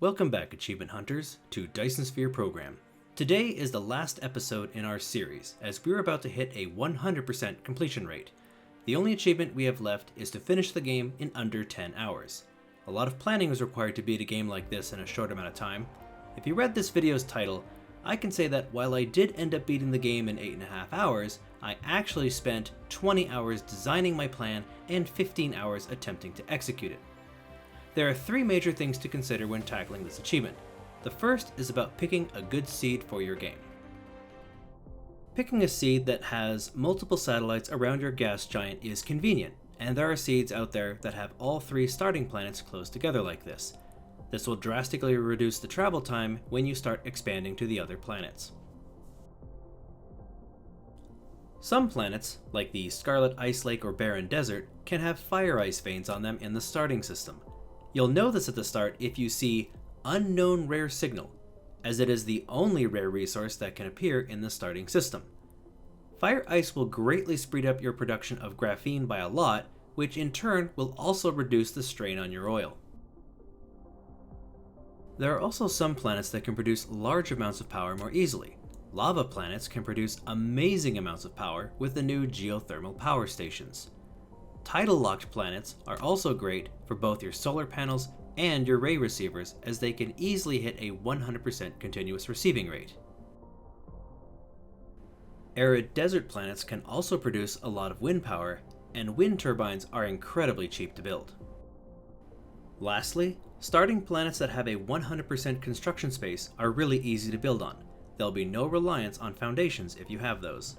Welcome back, Achievement Hunters, to Dyson Sphere Program. Today is the last episode in our series, as we're about to hit a 100% completion rate. The only achievement we have left is to finish the game in under 10 hours. A lot of planning is required to beat a game like this in a short amount of time. If you read this video's title, I can say that while I did end up beating the game in 8.5 hours, I actually spent 20 hours designing my plan and 15 hours attempting to execute it. There are three major things to consider when tackling this achievement. The first is about picking a good seed for your game. Picking a seed that has multiple satellites around your gas giant is convenient, and there are seeds out there that have all three starting planets close together like this. This will drastically reduce the travel time when you start expanding to the other planets. Some planets, like the Scarlet Ice Lake or Barren Desert, can have fire ice veins on them in the starting system. You'll know this at the start if you see Unknown Rare Signal, as it is the only rare resource that can appear in the starting system. Fire ice will greatly speed up your production of graphene by a lot, which in turn will also reduce the strain on your oil. There are also some planets that can produce large amounts of power more easily. Lava planets can produce amazing amounts of power with the new geothermal power stations. Tidal-locked planets are also great for both your solar panels and your ray receivers, as they can easily hit a 100% continuous receiving rate. Arid desert planets can also produce a lot of wind power, and wind turbines are incredibly cheap to build. Lastly, starting planets that have a 100% construction space are really easy to build on. There'll be no reliance on foundations if you have those.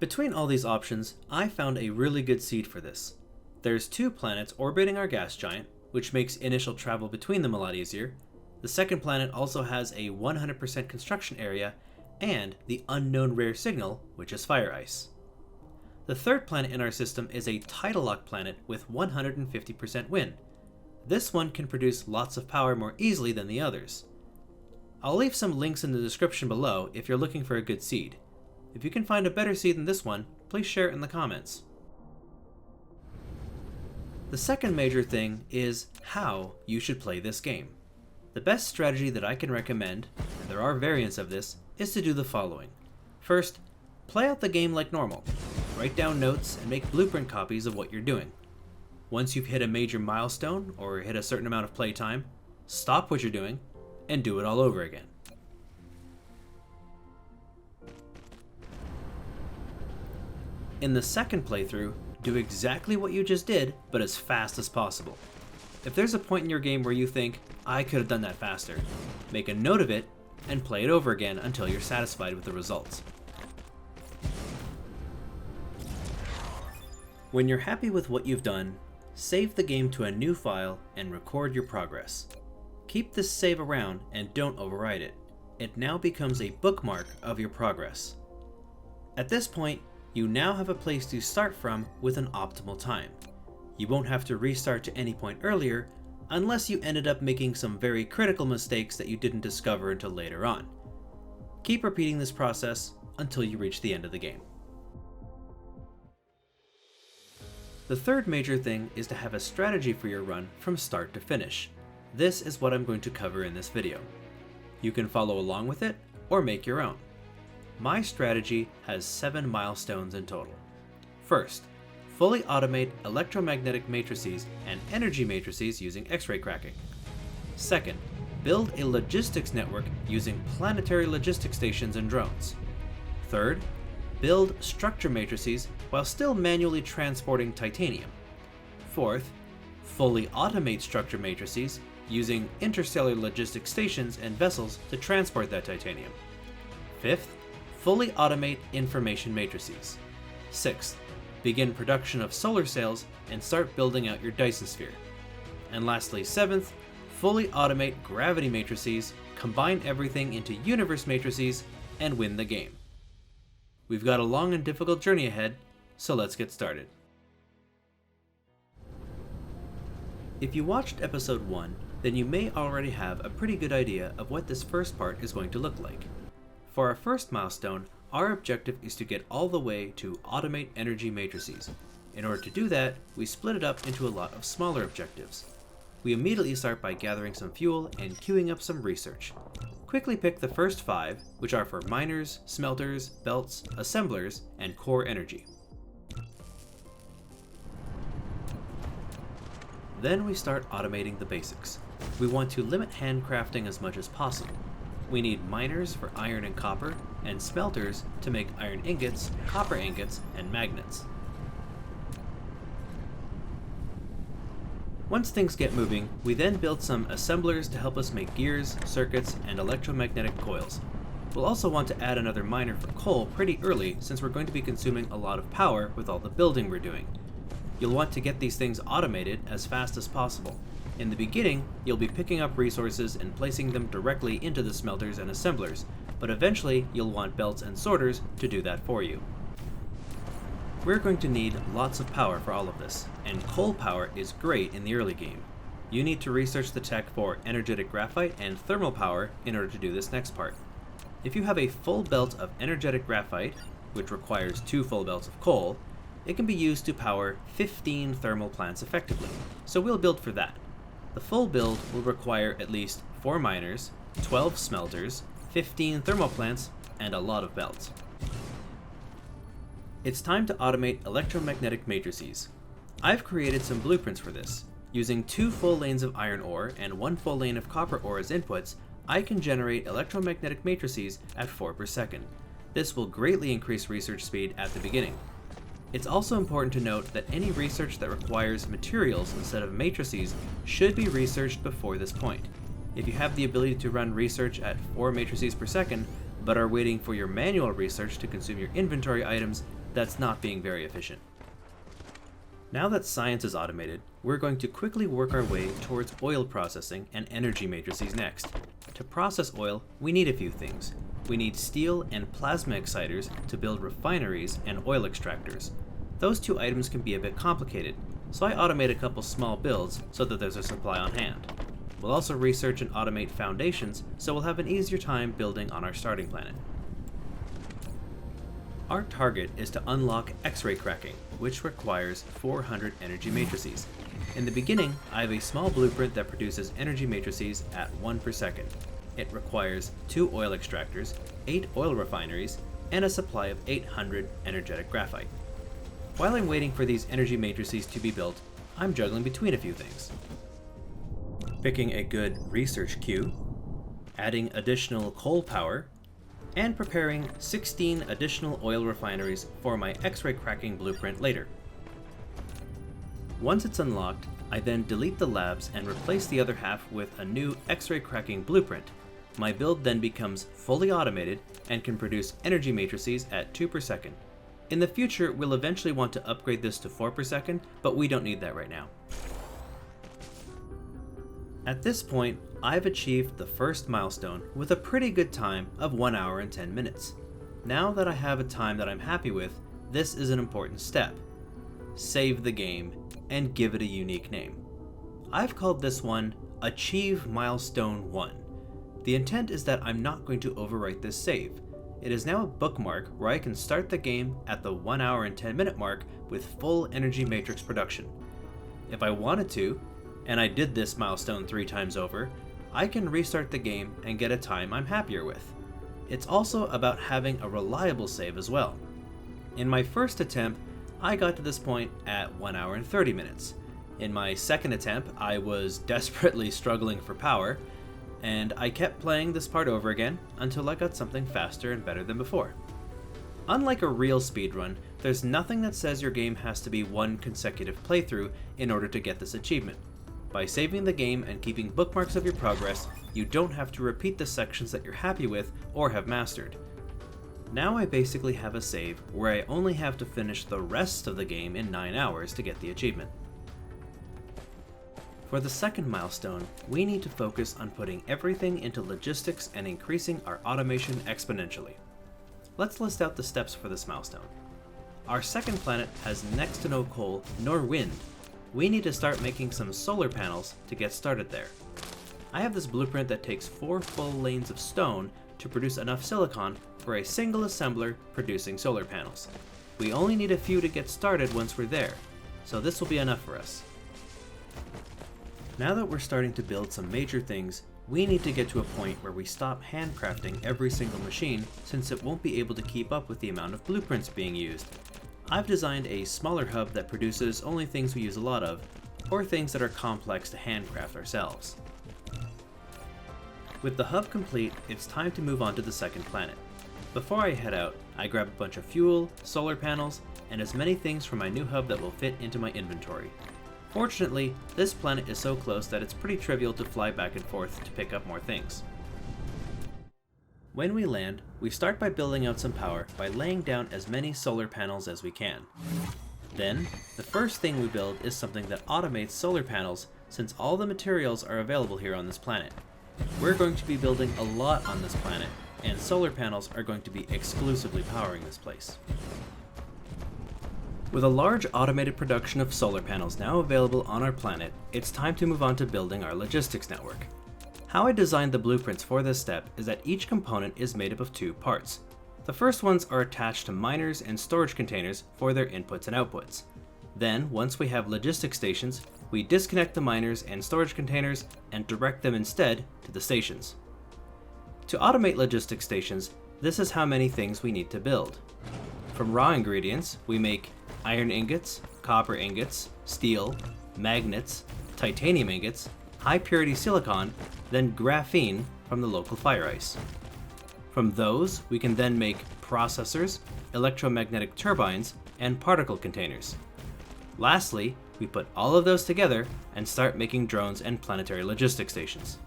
Between all these options, I found a really good seed for this. There's two planets orbiting our gas giant, which makes initial travel between them a lot easier. The second planet also has a 100% construction area, and the Unknown Rare Signal, which is fire ice. The third planet in our system is a tidal lock planet with 150% wind. This one can produce lots of power more easily than the others. I'll leave some links in the description below if you're looking for a good seed. If you can find a better seed than this one, please share it in the comments. The second major thing is how you should play this game. The best strategy that I can recommend, and there are variants of this, is to do the following. First, play out the game like normal. Write down notes and make blueprint copies of what you're doing. Once you've hit a major milestone or hit a certain amount of playtime, stop what you're doing and do it all over again. In the second playthrough, do exactly what you just did, but as fast as possible. If there's a point in your game where you think, I could have done that faster, make a note of it and play it over again until you're satisfied with the results. When you're happy with what you've done, save the game to a new file and record your progress. Keep this save around and don't overwrite it. It now becomes a bookmark of your progress. At this point, you now have a place to start from with an optimal time. You won't have to restart to any point earlier, unless you ended up making some very critical mistakes that you didn't discover until later on. Keep repeating this process until you reach the end of the game. The third major thing is to have a strategy for your run from start to finish. This is what I'm going to cover in this video. You can follow along with it or make your own. My strategy has 7 milestones in total. First, fully automate electromagnetic matrices and energy matrices using X-ray cracking. Second, build a logistics network using planetary logistics stations and drones. Third, build structure matrices while still manually transporting titanium. Fourth, fully automate structure matrices using interstellar logistics stations and vessels to transport that titanium. Fifth, fully automate information matrices. Sixth, begin production of solar cells and start building out your Dyson Sphere. And lastly, seventh, fully automate gravity matrices, combine everything into universe matrices, and win the game. We've got a long and difficult journey ahead, so let's get started. If you watched episode 1, then you may already have a pretty good idea of what this first part is going to look like. For our first milestone, our objective is to get all the way to automate energy matrices. In order to do that, we split it up into a lot of smaller objectives. we immediately start by gathering some fuel and queuing up some research. Quickly pick the first 5, which are for miners, smelters, belts, assemblers, and core energy. Then we start automating the basics. We want to limit handcrafting as much as possible. We need miners for iron and copper, and smelters to make iron ingots, copper ingots, and magnets. Once things get moving, we then build some assemblers to help us make gears, circuits, and electromagnetic coils. We'll also want to add another miner for coal pretty early since we're going to be consuming a lot of power with all the building we're doing. You'll want to get these things automated as fast as possible. In the beginning, you'll be picking up resources and placing them directly into the smelters and assemblers, but eventually you'll want belts and sorters to do that for you. We're going to need lots of power for all of this, and coal power is great in the early game. You need to research the tech for energetic graphite and thermal power in order to do this next part. If you have a full belt of energetic graphite, which requires 2 full belts of coal, it can be used to power 15 thermal plants effectively, so we'll build for that. The full build will require at least 4 miners, 12 smelters, 15 thermal plants, and a lot of belts. It's time to automate electromagnetic matrices. I've created some blueprints for this. Using 2 full lanes of iron ore and 1 full lane of copper ore as inputs, I can generate electromagnetic matrices at 4 per second. This will greatly increase research speed at the beginning. It's also important to note that any research that requires materials instead of matrices should be researched before this point. If you have the ability to run research at 4 matrices per second, but are waiting for your manual research to consume your inventory items, that's not being very efficient. Now that science is automated, we're going to quickly work our way towards oil processing and energy matrices next. To process oil, we need a few things. We need steel and plasma exciters to build refineries and oil extractors. Those 2 items can be a bit complicated, so I automate a couple small builds so that there's a supply on hand. We'll also research and automate foundations, so we'll have an easier time building on our starting planet. Our target is to unlock X-ray cracking, which requires 400 energy matrices. In the beginning, I have a small blueprint that produces energy matrices at 1 per second. It requires 2 oil extractors, 8 oil refineries, and a supply of 800 energetic graphite. While I'm waiting for these energy matrices to be built, I'm juggling between a few things. Picking a good research queue, adding additional coal power, and preparing 16 additional oil refineries for my X-ray cracking blueprint later. Once it's unlocked, I then delete the labs and replace the other half with a new X-ray cracking blueprint. My build then becomes fully automated and can produce energy matrices at 2 per second. In the future, we'll eventually want to upgrade this to 4 per second, but we don't need that right now. At this point, I've achieved the first milestone with a pretty good time of 1 hour and 10 minutes. Now that I have a time that I'm happy with, this is an important step. Save the game and give it a unique name. I've called this one Achieve Milestone 1. The intent is that I'm not going to overwrite this save. It is now a bookmark where I can start the game at the 1 hour and 10 minute mark with full energy matrix production. If I wanted to, and I did this milestone 3 times over, I can restart the game and get a time I'm happier with. It's also about having a reliable save as well. In my first attempt, I got to this point at 1 hour and 30 minutes. In my second attempt, I was desperately struggling for power, and I kept playing this part over again until I got something faster and better than before. Unlike a real speedrun, there's nothing that says your game has to be 1 consecutive playthrough in order to get this achievement. By saving the game and keeping bookmarks of your progress, you don't have to repeat the sections that you're happy with or have mastered. Now I basically have a save where I only have to finish the rest of the game in 9 hours to get the achievement. For the second milestone, we need to focus on putting everything into logistics and increasing our automation exponentially. Let's list out the steps for this milestone. Our second planet has next to no coal nor wind. We need to start making some solar panels to get started there. I have this blueprint that takes 4 full lanes of stone to produce enough silicon for a single assembler producing solar panels. We only need a few to get started once we're there, so this will be enough for us. Now that we're starting to build some major things, we need to get to a point where we stop handcrafting every single machine, since it won't be able to keep up with the amount of blueprints being used. I've designed a smaller hub that produces only things we use a lot of, or things that are complex to handcraft ourselves. With the hub complete, it's time to move on to the second planet. Before I head out, I grab a bunch of fuel, solar panels, and as many things from my new hub that will fit into my inventory. Fortunately, this planet is so close that it's pretty trivial to fly back and forth to pick up more things. When we land, we start by building out some power by laying down as many solar panels as we can. Then, the first thing we build is something that automates solar panels, since all the materials are available here on this planet. We're going to be building a lot on this planet, and solar panels are going to be exclusively powering this place. With a large automated production of solar panels now available on our planet, it's time to move on to building our logistics network. How I designed the blueprints for this step is that each component is made up of two parts. The first ones are attached to miners and storage containers for their inputs and outputs. Then, once we have logistics stations, we disconnect the miners and storage containers and direct them instead to the stations. To automate logistics stations, this is how many things we need to build. From raw ingredients, we make iron ingots, copper ingots, steel, magnets, titanium ingots, high purity silicon, then graphene from the local fire ice. From those, we can then make processors, electromagnetic turbines, and particle containers. Lastly, we put all of those together and start making drones and planetary logistics stations.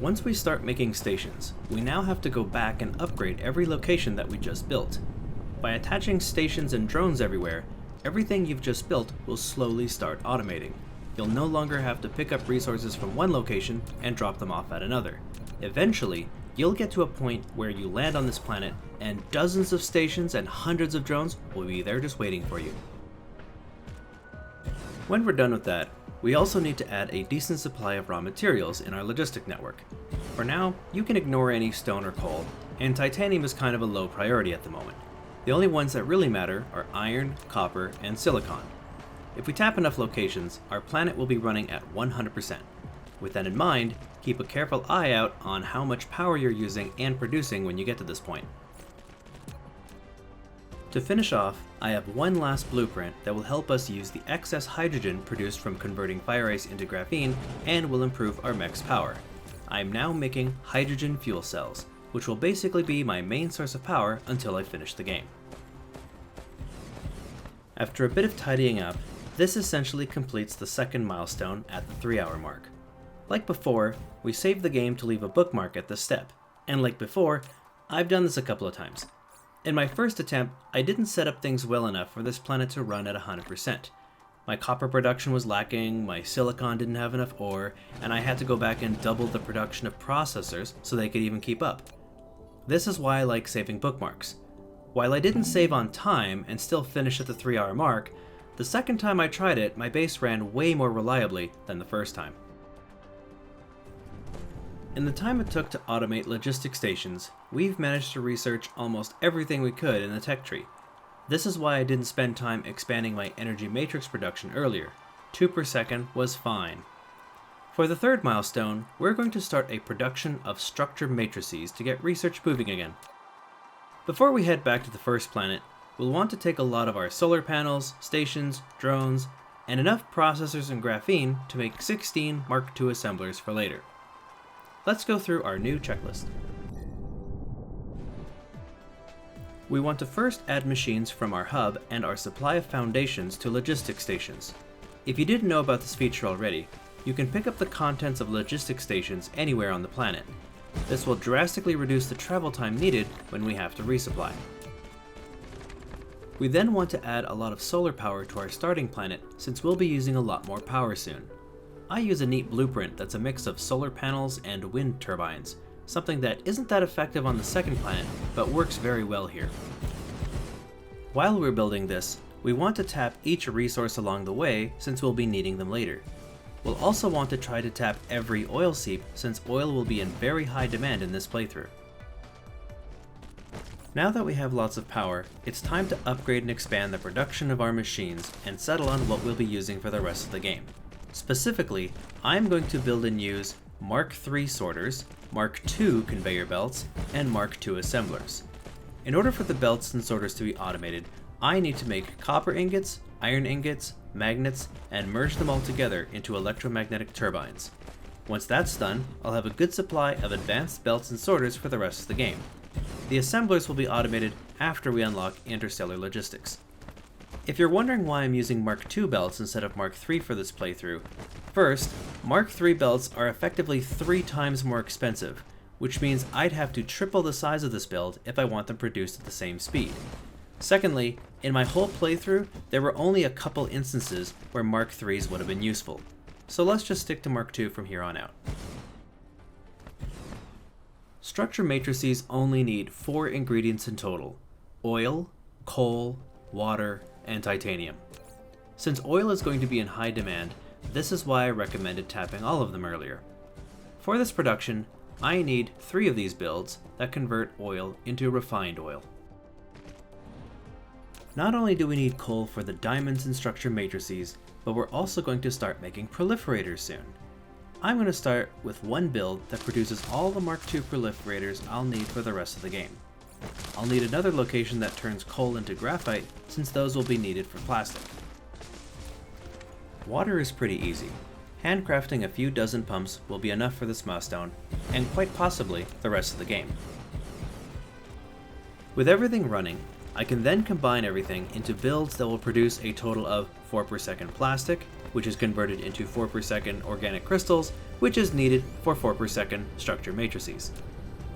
Once we start making stations, we now have to go back and upgrade every location that we just built. By attaching stations and drones everywhere, everything you've just built will slowly start automating. You'll no longer have to pick up resources from one location and drop them off at another. Eventually, you'll get to a point where you land on this planet and dozens of stations and hundreds of drones will be there just waiting for you. When we're done with that, we also need to add a decent supply of raw materials in our logistic network. For now, you can ignore any stone or coal, and titanium is kind of a low priority at the moment. The only ones that really matter are iron, copper, and silicon. If we tap enough locations, our planet will be running at 100%. With that in mind, keep a careful eye out on how much power you're using and producing when you get to this point. To finish off, I have one last blueprint that will help us use the excess hydrogen produced from converting fire ice into graphene and will improve our mech's power. I am now making hydrogen fuel cells, which will basically be my main source of power until I finish the game. After a bit of tidying up, this essentially completes the second milestone at the 3-hour mark. Like before, we saved the game to leave a bookmark at this step, and like before, I've done this a couple of times. In my first attempt, I didn't set up things well enough for this planet to run at 100%. My copper production was lacking, my silicon didn't have enough ore, and I had to go back and double the production of processors so they could even keep up. This is why I like saving bookmarks. While I didn't save on time and still finish at the 3-hour mark, the second time I tried it, my base ran way more reliably than the first time. In the time it took to automate logistic stations, we've managed to research almost everything we could in the tech tree. This is why I didn't spend time expanding my energy matrix production earlier. 2 per second was fine. For the third milestone, we're going to start a production of structure matrices to get research moving again. Before we head back to the first planet, we'll want to take a lot of our solar panels, stations, drones, and enough processors and graphene to make 16 Mark II assemblers for later. Let's go through our new checklist. We want to first add machines from our hub and our supply of foundations to logistics stations. If you didn't know about this feature already, you can pick up the contents of logistics stations anywhere on the planet. This will drastically reduce the travel time needed when we have to resupply. We then want to add a lot of solar power to our starting planet since we'll be using a lot more power soon. I use a neat blueprint that's a mix of solar panels and wind turbines, something that isn't that effective on the second planet, but works very well here. While we're building this, we want to tap each resource along the way since we'll be needing them later. We'll also want to try to tap every oil seep since oil will be in very high demand in this playthrough. Now that we have lots of power, it's time to upgrade and expand the production of our machines and settle on what we'll be using for the rest of the game. Specifically, I'm going to build and use Mark III sorters, Mark II conveyor belts, and Mark II assemblers. In order for the belts and sorters to be automated, I need to make copper ingots, iron ingots, magnets, and merge them all together into electromagnetic turbines. Once that's done, I'll have a good supply of advanced belts and sorters for the rest of the game. The assemblers will be automated after we unlock Interstellar Logistics. If you're wondering why I'm using Mark II belts instead of Mark III for this playthrough, first, Mark III belts are effectively 3 times more expensive, which means I'd have to triple the size of this build if I want them produced at the same speed. Secondly, in my whole playthrough, there were only a couple instances where Mark IIIs would have been useful, so let's just stick to Mark II from here on out. Structure matrices only need 4 ingredients in total: oil, coal, water, and titanium. Since oil is going to be in high demand, this is why I recommended tapping all of them earlier. For this production, I need 3 of these builds that convert oil into refined oil. Not only do we need coal for the diamonds and structure matrices, but we're also going to start making proliferators soon. I'm going to start with one build that produces all the Mark II proliferators I'll need for the rest of the game. I'll need another location that turns coal into graphite, since those will be needed for plastic. Water is pretty easy. Handcrafting a few dozen pumps will be enough for this milestone, and quite possibly the rest of the game. With everything running, I can then combine everything into builds that will produce a total of 4 per second plastic, which is converted into 4 per second organic crystals, which is needed for 4 per second structure matrices.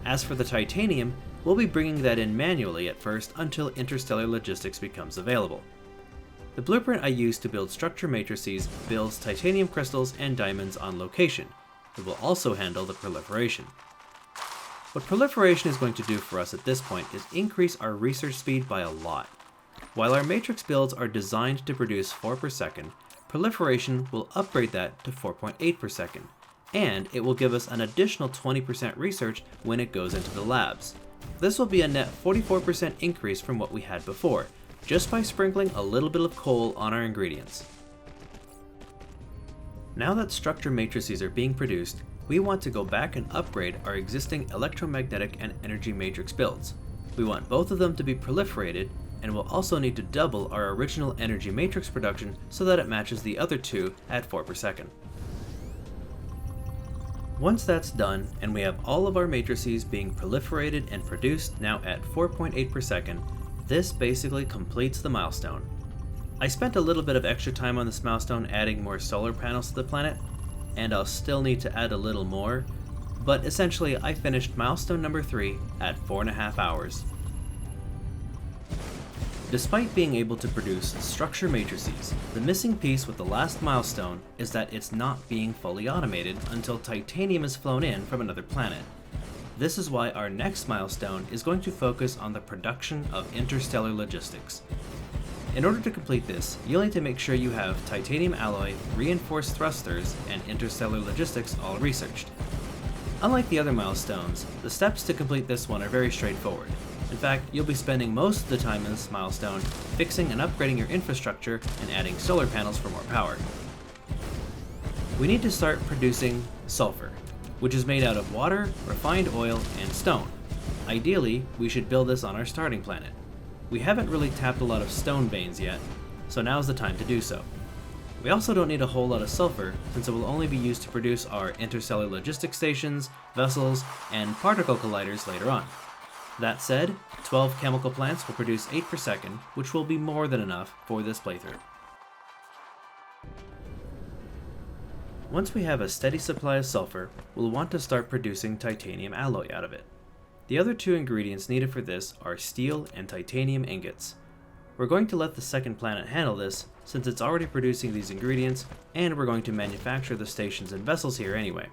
As for the titanium, we'll be bringing that in manually at first until Interstellar Logistics becomes available. The blueprint I used to build structure matrices builds titanium crystals and diamonds on location. It will also handle the proliferation. What proliferation is going to do for us at this point is increase our research speed by a lot. While our matrix builds are designed to produce 4 per second, proliferation will upgrade that to 4.8 per second, and it will give us an additional 20% research when it goes into the labs. This will be a net 44% increase from what we had before, just by sprinkling a little bit of coal on our ingredients. Now that structure matrices are being produced, we want to go back and upgrade our existing electromagnetic and energy matrix builds. We want both of them to be proliferated, and we'll also need to double our original energy matrix production so that it matches the other 2 at 4 per second. Once that's done, and we have all of our matrices being proliferated and produced now at 4.8 per second, this basically completes the milestone. I spent a little bit of extra time on this milestone adding more solar panels to the planet, and I'll still need to add a little more, but essentially I finished milestone number 3 at 4.5 hours. Despite being able to produce structure matrices, the missing piece with the last milestone is that it's not being fully automated until titanium is flown in from another planet. This is why our next milestone is going to focus on the production of interstellar logistics. In order to complete this, you'll need to make sure you have titanium alloy, reinforced thrusters, and interstellar logistics all researched. Unlike the other milestones, the steps to complete this one are very straightforward. In fact, you'll be spending most of the time in this milestone fixing and upgrading your infrastructure and adding solar panels for more power. We need to start producing sulfur, which is made out of water, refined oil, and stone. Ideally, we should build this on our starting planet. We haven't really tapped a lot of stone veins yet, so now's the time to do so. We also don't need a whole lot of sulfur, since it will only be used to produce our interstellar logistics stations, vessels, and particle colliders later on. That said, 12 chemical plants will produce 8 per second, which will be more than enough for this playthrough. Once we have a steady supply of sulfur, we'll want to start producing titanium alloy out of it. The other 2 ingredients needed for this are steel and titanium ingots. We're going to let the second planet handle this, since it's already producing these ingredients, and we're going to manufacture the stations and vessels here anyway.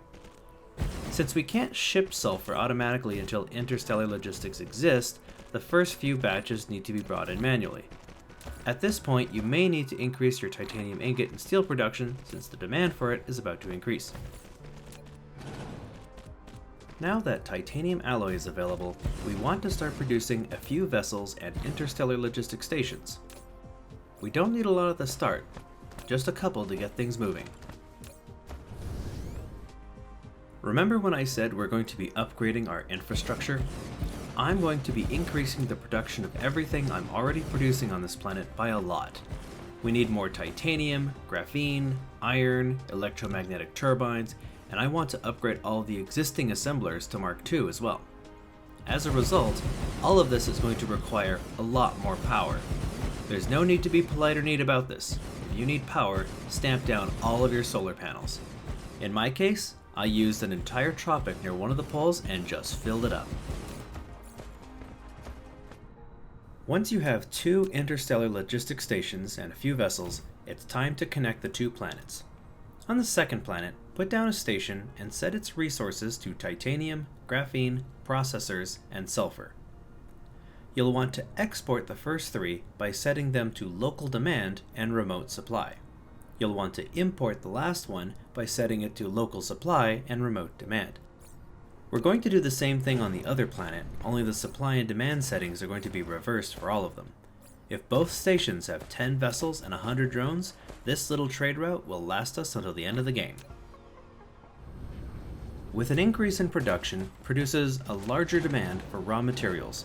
Since we can't ship sulfur automatically until interstellar logistics exist, the first few batches need to be brought in manually. At this point, you may need to increase your titanium ingot and steel production, since the demand for it is about to increase. Now that titanium alloy is available, we want to start producing a few vessels and interstellar logistics stations. We don't need a lot at the start, just a couple to get things moving. Remember when I said we're going to be upgrading our infrastructure? I'm going to be increasing the production of everything I'm already producing on this planet by a lot. We need more titanium, graphene, iron, electromagnetic turbines, and I want to upgrade all of the existing assemblers to Mark II as well. As a result, all of this is going to require a lot more power. There's no need to be polite or neat about this. If you need power, stamp down all of your solar panels. In my case, I used an entire tropic near one of the poles and just filled it up. Once you have 2 interstellar logistics stations and a few vessels, it's time to connect the 2 planets. On the second planet, put down a station and set its resources to titanium, graphene, processors, and sulfur. You'll want to export the first 3 by setting them to local demand and remote supply. You'll want to import the last one by setting it to local supply and remote demand. We're going to do the same thing on the other planet, only the supply and demand settings are going to be reversed for all of them. If both stations have 10 vessels and 100 drones, this little trade route will last us until the end of the game. With an increase in production produces a larger demand for raw materials.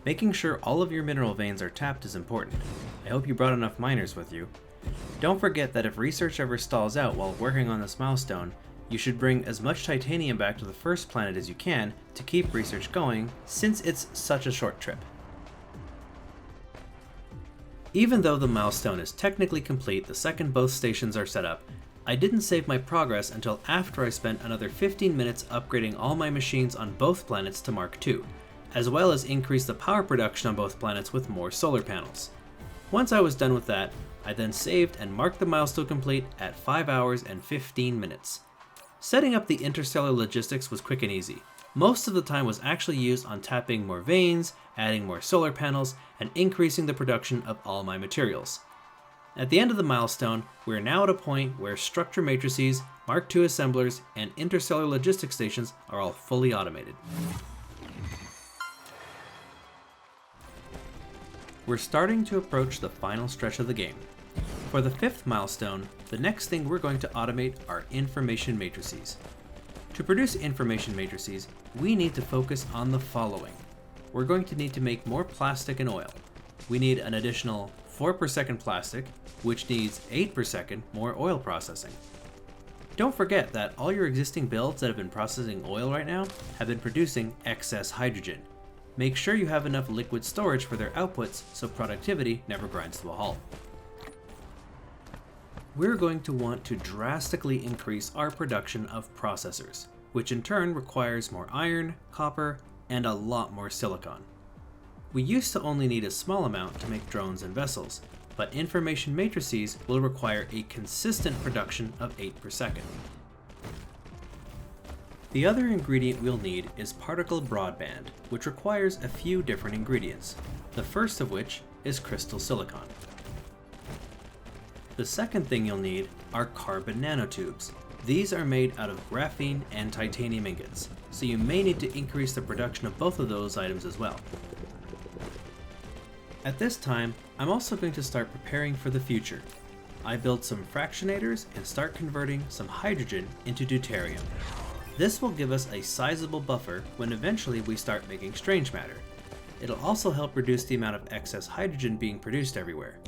Making sure all of your mineral veins are tapped is important. I hope you brought enough miners with you. Don't forget that if research ever stalls out while working on this milestone, you should bring as much titanium back to the first planet as you can to keep research going, since it's such a short trip. Even though the milestone is technically complete the second both stations are set up, I didn't save my progress until after I spent another 15 minutes upgrading all my machines on both planets to Mark II, as well as increase the power production on both planets with more solar panels. Once I was done with that, I then saved and marked the milestone complete at 5 hours and 15 minutes. Setting up the interstellar logistics was quick and easy. Most of the time was actually used on tapping more veins, adding more solar panels, and increasing the production of all my materials. At the end of the milestone, we are now at a point where structure matrices, Mark II assemblers, and interstellar logistics stations are all fully automated. We're starting to approach the final stretch of the game. For the 5th milestone, the next thing we're going to automate are information matrices. To produce information matrices, we need to focus on the following. We're going to need to make more plastic and oil. We need an additional 4 per second plastic, which needs 8 per second more oil processing. Don't forget that all your existing builds that have been processing oil right now have been producing excess hydrogen. Make sure you have enough liquid storage for their outputs so productivity never grinds to a halt. We're going to want to drastically increase our production of processors, which in turn requires more iron, copper, and a lot more silicon. We used to only need a small amount to make drones and vessels, but information matrices will require a consistent production of 8 per second. The other ingredient we'll need is particle broadband, which requires a few different ingredients, the first of which is crystal silicon. The second thing you'll need are carbon nanotubes. These are made out of graphene and titanium ingots, so you may need to increase the production of both of those items as well. At this time, I'm also going to start preparing for the future. I built some fractionators and start converting some hydrogen into deuterium. This will give us a sizable buffer when eventually we start making strange matter. It'll also help reduce the amount of excess hydrogen being produced everywhere.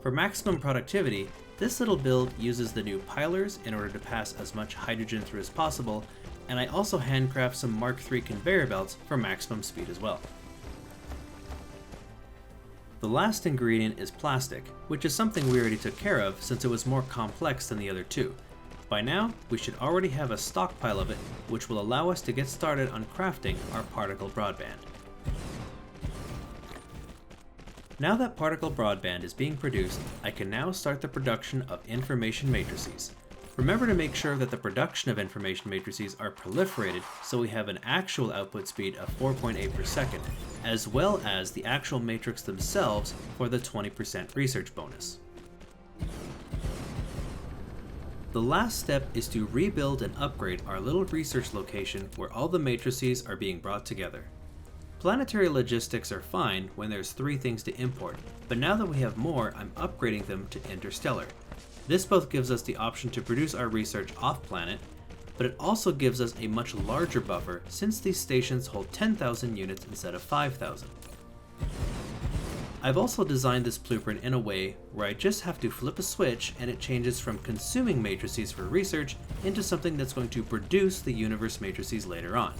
For maximum productivity, this little build uses the new pilers in order to pass as much hydrogen through as possible, and I also handcraft some Mark III conveyor belts for maximum speed as well. The last ingredient is plastic, which is something we already took care of since it was more complex than the other two. By now, we should already have a stockpile of it, which will allow us to get started on crafting our particle broadband. Now that particle broadband is being produced, I can now start the production of information matrices. Remember to make sure that the production of information matrices are proliferated so we have an actual output speed of 4.8 per second, as well as the actual matrix themselves for the 20% research bonus. The last step is to rebuild and upgrade our little research location where all the matrices are being brought together. Planetary logistics are fine when there's 3 things to import, but now that we have more, I'm upgrading them to Interstellar. This both gives us the option to produce our research off-planet, but it also gives us a much larger buffer since these stations hold 10,000 units instead of 5,000. I've also designed this blueprint in a way where I just have to flip a switch and it changes from consuming matrices for research into something that's going to produce the universe matrices later on.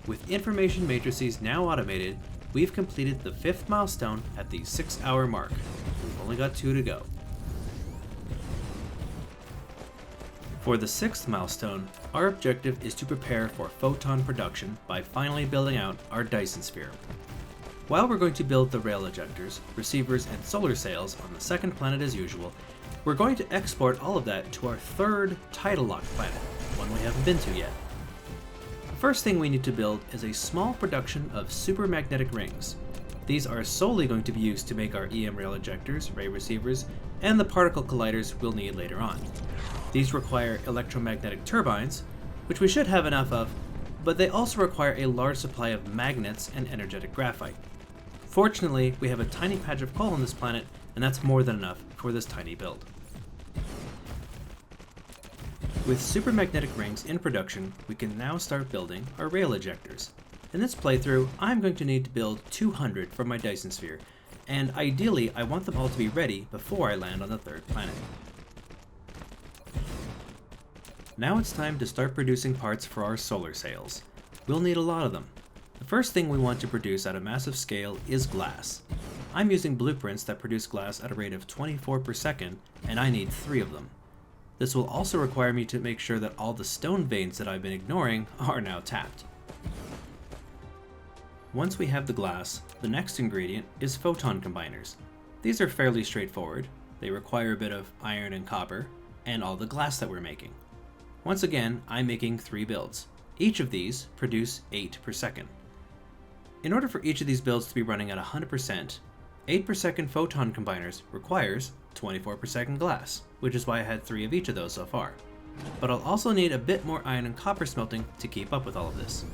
With information matrices now automated, we've completed the 5th milestone at the 6-hour mark. We've only got 2 to go. For the 6th milestone, our objective is to prepare for photon production by finally building out our Dyson Sphere. While we're going to build the rail ejectors, receivers, and solar sails on the 2nd planet as usual, we're going to export all of that to our 3rd tidal lock planet, one we haven't been to yet. The first thing we need to build is a small production of supermagnetic rings. These are solely going to be used to make our EM rail ejectors, ray receivers, and the particle colliders we'll need later on. These require electromagnetic turbines, which we should have enough of, but they also require a large supply of magnets and energetic graphite. Fortunately, we have a tiny patch of coal on this planet, and that's more than enough for this tiny build. With supermagnetic rings in production, we can now start building our rail ejectors. In this playthrough, I'm going to need to build 200 for my Dyson Sphere, and ideally I want them all to be ready before I land on the 3rd planet. Now it's time to start producing parts for our solar sails. We'll need a lot of them. The first thing we want to produce at a massive scale is glass. I'm using blueprints that produce glass at a rate of 24 per second, and I need 3 of them. This will also require me to make sure that all the stone veins that I've been ignoring are now tapped. Once we have the glass, the next ingredient is photon combiners. These are fairly straightforward. They require a bit of iron and copper, and all the glass that we're making. Once again, I'm making 3 builds. Each of these produce 8 per second. In order for each of these builds to be running at 100%, 8 per second photon combiners requires 24 per second glass, which is why I had 3 of each of those so far. But I'll also need a bit more iron and copper smelting to keep up with all of this.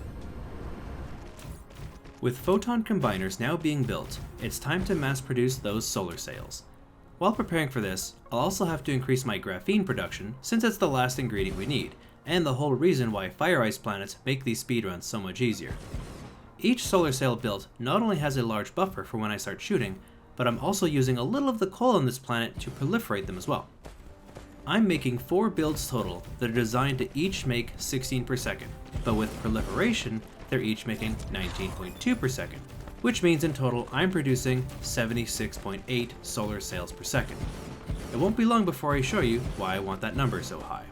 With photon combiners now being built, it's time to mass produce those solar sails. While preparing for this, I'll also have to increase my graphene production since it's the last ingredient we need, and the whole reason why fire ice planets make these speedruns so much easier. Each solar sail built not only has a large buffer for when I start shooting, but I'm also using a little of the coal on this planet to proliferate them as well. I'm making 4 builds total that are designed to each make 16 per second, but with proliferation, they're each making 19.2 per second, which means in total I'm producing 76.8 solar sails per second. It won't be long before I show you why I want that number so high.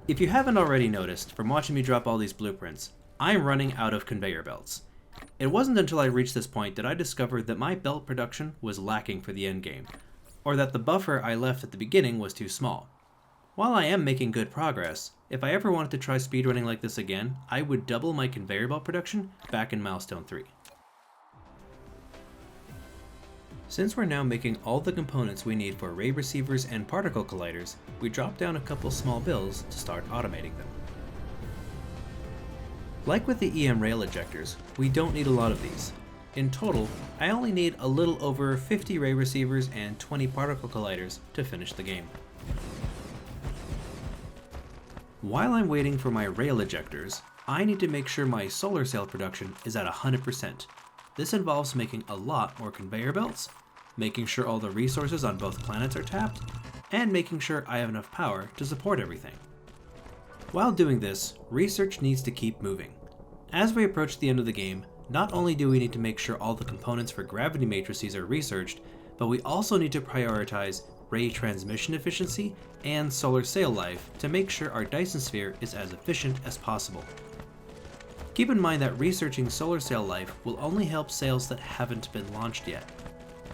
If you haven't already noticed from watching me drop all these blueprints, I'm running out of conveyor belts. It wasn't until I reached this point that I discovered that my belt production was lacking for the endgame, or that the buffer I left at the beginning was too small. While I am making good progress, if I ever wanted to try speedrunning like this again, I would double my conveyor belt production back in Milestone 3. Since we're now making all the components we need for ray receivers and particle colliders, we dropped down a couple small builds to start automating them. Like with the EM rail ejectors, we don't need a lot of these. In total, I only need a little over 50 ray receivers and 20 particle colliders to finish the game. While I'm waiting for my rail ejectors, I need to make sure my solar sail production is at 100%. This involves making a lot more conveyor belts, making sure all the resources on both planets are tapped, and making sure I have enough power to support everything. While doing this, research needs to keep moving. As we approach the end of the game, not only do we need to make sure all the components for gravity matrices are researched, but we also need to prioritize ray transmission efficiency and solar sail life to make sure our Dyson Sphere is as efficient as possible. Keep in mind that researching solar sail life will only help sails that haven't been launched yet.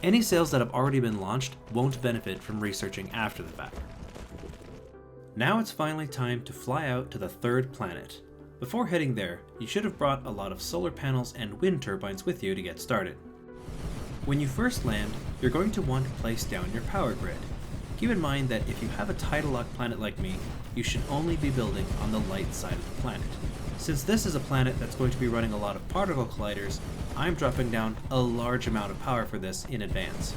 Any sails that have already been launched won't benefit from researching after the fact. Now it's finally time to fly out to the 3rd planet. Before heading there, you should have brought a lot of solar panels and wind turbines with you to get started. When you first land, you're going to want to place down your power grid. Keep in mind that if you have a tidal lock planet like me, you should only be building on the light side of the planet. Since this is a planet that's going to be running a lot of particle colliders, I'm dropping down a large amount of power for this in advance.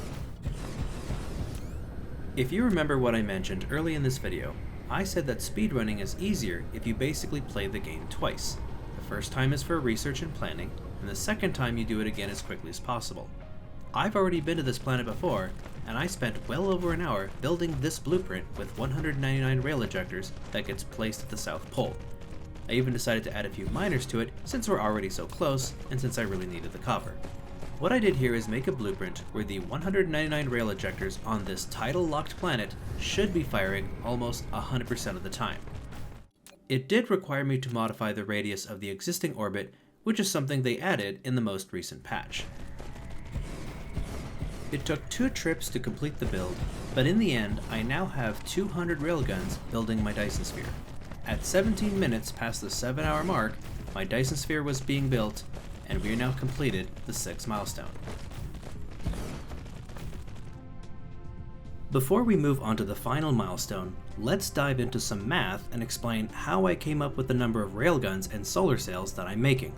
If you remember what I mentioned early in this video, I said that speedrunning is easier if you basically play the game twice. The first time is for research and planning, and the second time you do it again as quickly as possible. I've already been to this planet before, and I spent well over an hour building this blueprint with 199 rail ejectors that gets placed at the South Pole. I even decided to add a few miners to it since we're already so close, and since I really needed the copper. What I did here is make a blueprint where the 199 rail ejectors on this tidal-locked planet should be firing almost 100% of the time. It did require me to modify the radius of the existing orbit, which is something they added in the most recent patch. It took 2 trips to complete the build, but in the end I now have 200 railguns building my Dyson Sphere. At 17 minutes past the 7-hour mark, my Dyson Sphere was being built, and we are now completed the 6th milestone. Before we move on to the final milestone, let's dive into some math and explain how I came up with the number of railguns and solar sails that I'm making.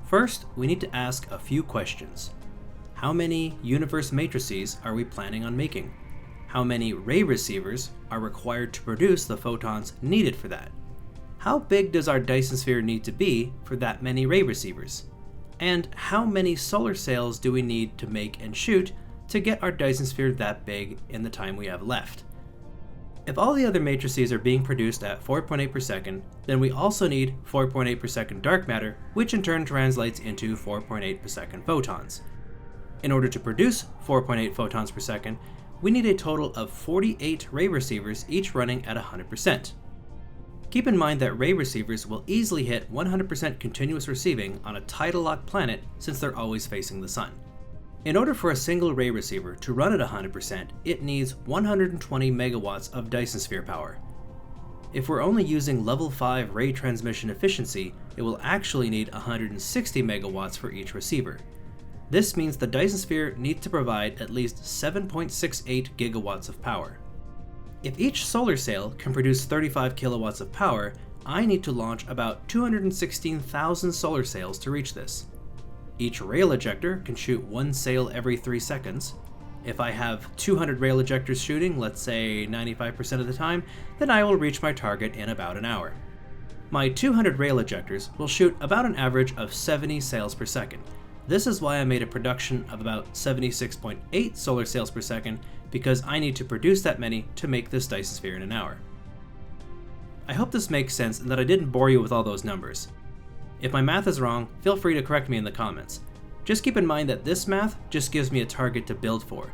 First, we need to ask a few questions. How many universe matrices are we planning on making? How many ray receivers are required to produce the photons needed for that? How big does our Dyson Sphere need to be for that many ray receivers? And how many solar sails do we need to make and shoot to get our Dyson Sphere that big in the time we have left? If all the other matrices are being produced at 4.8 per second, then we also need 4.8 per second dark matter, which in turn translates into 4.8 per second photons. In order to produce 4.8 photons per second, we need a total of 48 ray receivers, each running at 100%. Keep in mind that ray receivers will easily hit 100% continuous receiving on a tidal-locked planet since they're always facing the sun. In order for a single ray receiver to run at 100%, it needs 120 megawatts of Dyson Sphere power. If we're only using level 5 ray transmission efficiency, it will actually need 160 megawatts for each receiver. This means the Dyson Sphere needs to provide at least 7.68 gigawatts of power. If each solar sail can produce 35 kilowatts of power, I need to launch about 216,000 solar sails to reach this. Each rail ejector can shoot 1 sail every 3 seconds. If I have 200 rail ejectors shooting, let's say 95% of the time, then I will reach my target in about an hour. My 200 rail ejectors will shoot about an average of 70 sails per second. This is why I made a production of about 76.8 solar sails per second, because I need to produce that many to make this Dyson Sphere in an hour. I hope this makes sense and that I didn't bore you with all those numbers. If my math is wrong, feel free to correct me in the comments. Just keep in mind that this math just gives me a target to build for.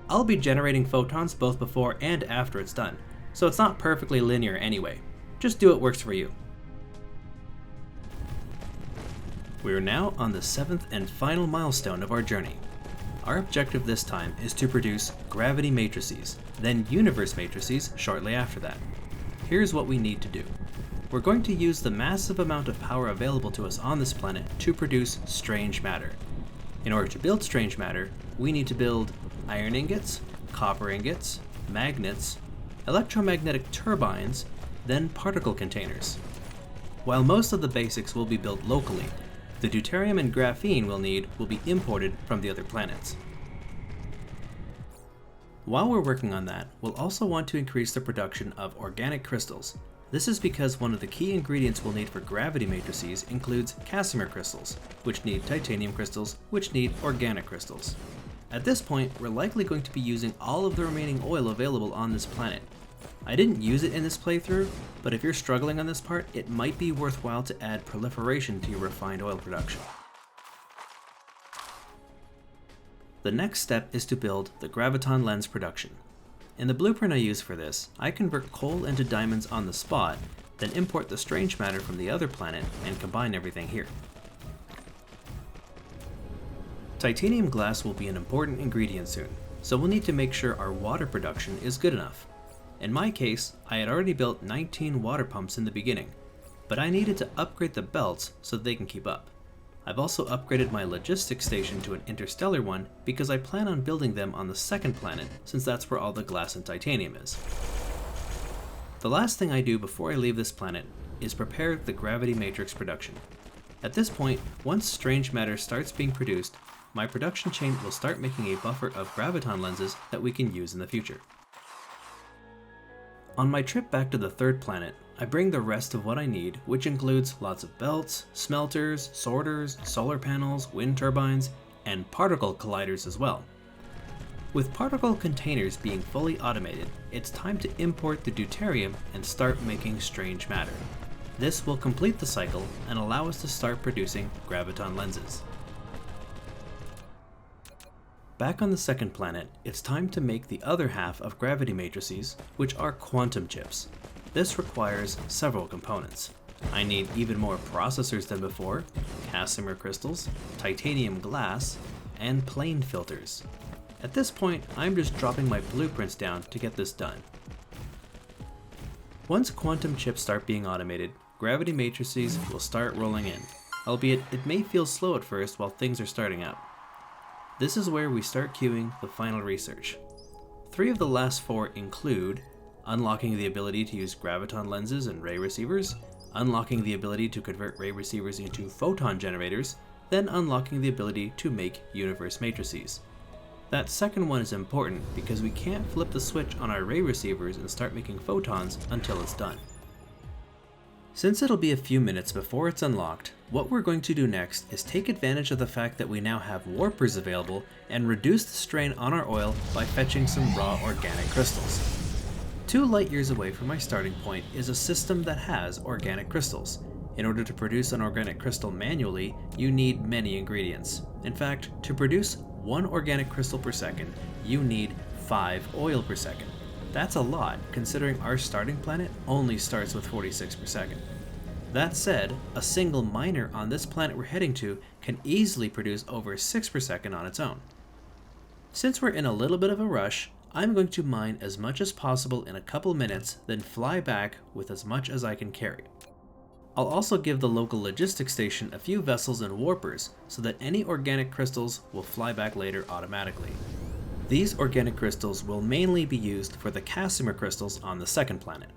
I'll be generating photons both before and after it's done, so it's not perfectly linear anyway. Just do what works for you. We are now on the 7th and final milestone of our journey. Our objective this time is to produce gravity matrices, then universe matrices shortly after that. Here's what we need to do. We're going to use the massive amount of power available to us on this planet to produce strange matter. In order to build strange matter, we need to build iron ingots, copper ingots, magnets, electromagnetic turbines, then particle containers. While most of the basics will be built locally, the deuterium and graphene we'll need will be imported from the other planets. While we're working on that, we'll also want to increase the production of organic crystals. This is because one of the key ingredients we'll need for gravity matrices includes Casimir crystals, which need titanium crystals, which need organic crystals. At this point, we're likely going to be using all of the remaining oil available on this planet. I didn't use it in this playthrough, but if you're struggling on this part, it might be worthwhile to add proliferation to your refined oil production. The next step is to build the graviton lens production. In the blueprint I use for this, I convert coal into diamonds on the spot, then import the strange matter from the other planet and combine everything here. Titanium glass will be an important ingredient soon, so we'll need to make sure our water production is good enough. In my case, I had already built 19 water pumps in the beginning, but I needed to upgrade the belts so that they can keep up. I've also upgraded my logistics station to an interstellar one because I plan on building them on the second planet, since that's where all the glass and titanium is. The last thing I do before I leave this planet is prepare the gravity matrix production. At this point, once strange matter starts being produced, my production chain will start making a buffer of graviton lenses that we can use in the future. On my trip back to the third planet, I bring the rest of what I need, which includes lots of belts, smelters, sorters, solar panels, wind turbines, and particle colliders as well. With particle containers being fully automated, it's time to import the deuterium and start making strange matter. This will complete the cycle and allow us to start producing graviton lenses. Back on the second planet, it's time to make the other half of gravity matrices, which are quantum chips. This requires several components. I need even more processors than before, Casimir crystals, titanium glass, and plane filters. At this point, I'm just dropping my blueprints down to get this done. Once quantum chips start being automated, gravity matrices will start rolling in, albeit it may feel slow at first while things are starting up. This is where we start queuing the final research. 3 of the last 4 include unlocking the ability to use graviton lenses and ray receivers, unlocking the ability to convert ray receivers into photon generators, then unlocking the ability to make universe matrices. That second one is important because we can't flip the switch on our ray receivers and start making photons until it's done. Since it'll be a few minutes before it's unlocked, what we're going to do next is take advantage of the fact that we now have warpers available and reduce the strain on our oil by fetching some raw organic crystals. 2 light years away from my starting point is a system that has organic crystals. In order to produce an organic crystal manually, you need many ingredients. In fact, to produce 1 organic crystal per second, you need 5 oil per second. That's a lot, considering our starting planet only starts with 46 per second. That said, a single miner on this planet we're heading to can easily produce over 6 per second on its own. Since we're in a little bit of a rush, I'm going to mine as much as possible in a couple minutes, then fly back with as much as I can carry. I'll also give the local logistics station a few vessels and warpers so that any organic crystals will fly back later automatically. These organic crystals will mainly be used for the Casimir crystals on the second planet.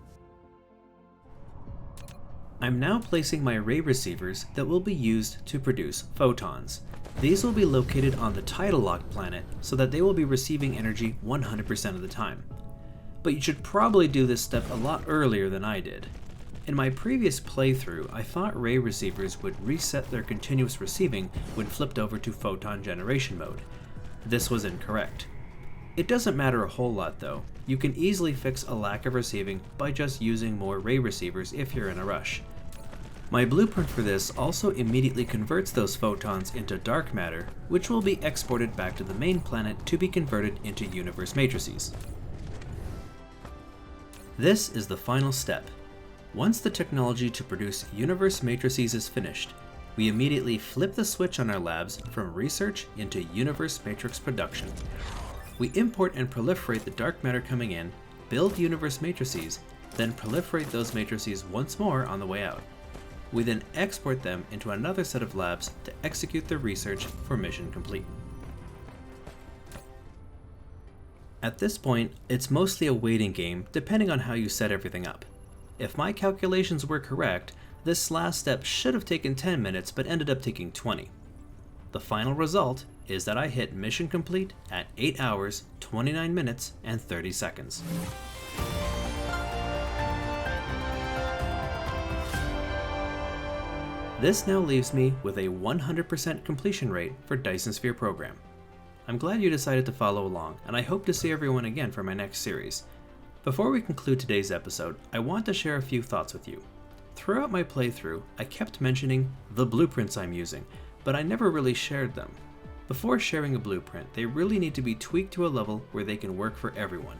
I'm now placing my ray receivers that will be used to produce photons. These will be located on the tidal locked planet so that they will be receiving energy 100% of the time. But you should probably do this step a lot earlier than I did. In my previous playthrough, I thought ray receivers would reset their continuous receiving when flipped over to photon generation mode. This was incorrect. It doesn't matter a whole lot though. You can easily fix a lack of receiving by just using more ray receivers if you're in a rush. My blueprint for this also immediately converts those photons into dark matter, which will be exported back to the main planet to be converted into universe matrices. This is the final step. Once the technology to produce universe matrices is finished, we immediately flip the switch on our labs from research into universe matrix production. We import and proliferate the dark matter coming in, build universe matrices, then proliferate those matrices once more on the way out. We then export them into another set of labs to execute the research for mission complete. At this point, it's mostly a waiting game depending on how you set everything up. If my calculations were correct, this last step should have taken 10 minutes but ended up taking 20. The final result is that I hit mission complete at 8 hours, 29 minutes, and 30 seconds. This now leaves me with a 100% completion rate for Dyson Sphere Program. I'm glad you decided to follow along, and I hope to see everyone again for my next series. Before we conclude today's episode, I want to share a few thoughts with you. Throughout my playthrough, I kept mentioning the blueprints I'm using, but I never really shared them. Before sharing a blueprint, they really need to be tweaked to a level where they can work for everyone.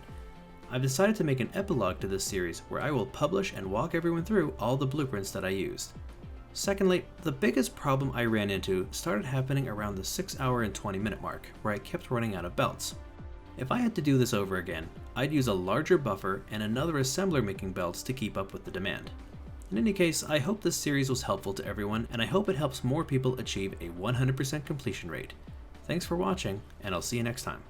I've decided to make an epilogue to this series where I will publish and walk everyone through all the blueprints that I used. Secondly, the biggest problem I ran into started happening around the 6 hour and 20 minute mark, where I kept running out of belts. If I had to do this over again, I'd use a larger buffer and another assembler making belts to keep up with the demand. In any case, I hope this series was helpful to everyone, and I hope it helps more people achieve a 100% completion rate. Thanks for watching, and I'll see you next time.